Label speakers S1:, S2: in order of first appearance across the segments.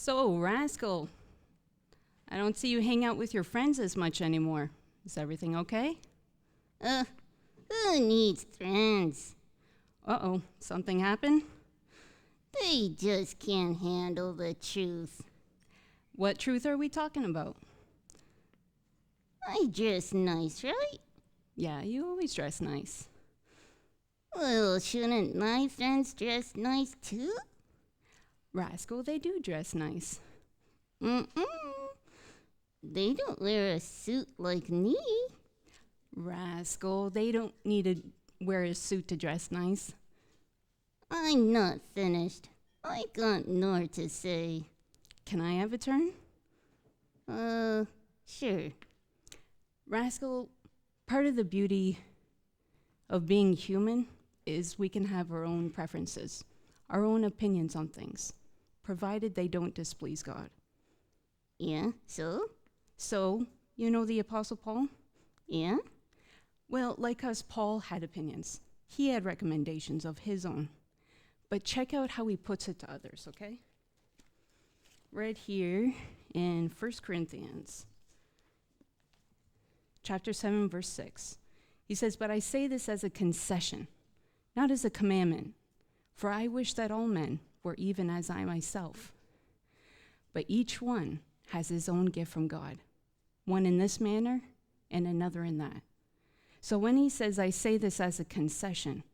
S1: So, Rascal, I don't see you hang out with your friends as much anymore. Is everything okay?
S2: Who needs friends?
S1: Uh-oh, something happened?
S2: They just can't handle the truth.
S1: What truth are we talking about?
S2: I dress nice, right?
S1: Yeah, you always dress nice.
S2: Well, shouldn't my friends dress nice too?
S1: Rascal, they do dress nice.
S2: Mm-mm. They don't wear a suit like me.
S1: Rascal, they don't need to wear a suit to dress nice.
S2: I'm not finished. I got more to say.
S1: Can I have a turn?
S2: Sure.
S1: Rascal, part of the beauty of being human is we can have our own preferences, our own opinions on things, provided they don't displease God.
S2: Yeah, so?
S1: So, you know the Apostle Paul?
S2: Yeah?
S1: Well, like us, Paul had opinions. He had recommendations of his own. But check out how he puts it to others, okay? Right here in 1 Corinthians chapter 7, verse 6. He says, "But I say this as a concession, not as a commandment, for I wish that all men were even as I myself. But each one has his own gift from God, one in this manner and another in that." So when he says, "I say this as a concession,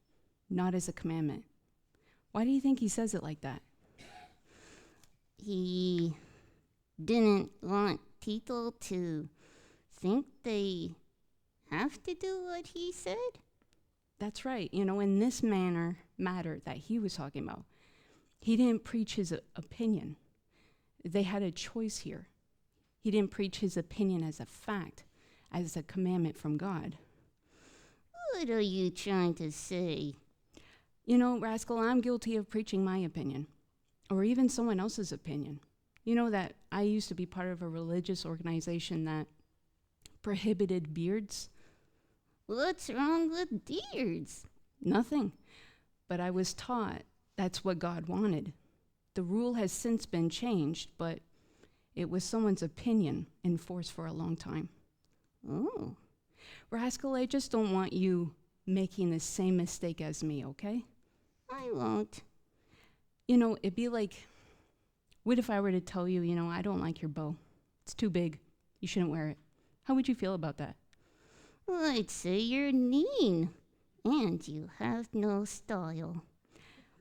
S1: not as a commandment," why do you think he says it like that?
S2: He didn't want people to think they have to do what he said?
S1: That's right. You know, in this matter that he was talking about, he didn't preach his opinion. They had a choice here. He didn't preach his opinion as a fact, as a commandment from God.
S2: What are you trying to say?
S1: You know, Rascal, I'm guilty of preaching my opinion, or even someone else's opinion. You know that I used to be part of a religious organization that prohibited beards?
S2: What's wrong with beards?
S1: Nothing. But I was taught that's what God wanted. The rule has since been changed, but it was someone's opinion in force for a long time.
S2: Oh.
S1: Rascal, I just don't want you making the same mistake as me, okay?
S2: I won't.
S1: You know, it'd be like, what if I were to tell you, I don't like your bow. It's too big. You shouldn't wear it. How would you feel about that?
S2: Well, I'd say you're mean. And you have no style.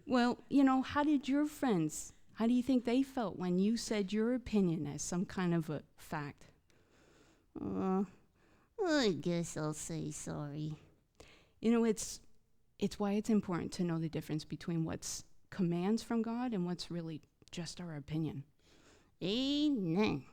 S1: Well, how do you think they felt when you said your opinion as some kind of a fact?
S2: I guess I'll say sorry.
S1: It's why it's important to know the difference between what's commands from God and what's really just our opinion.
S2: Amen.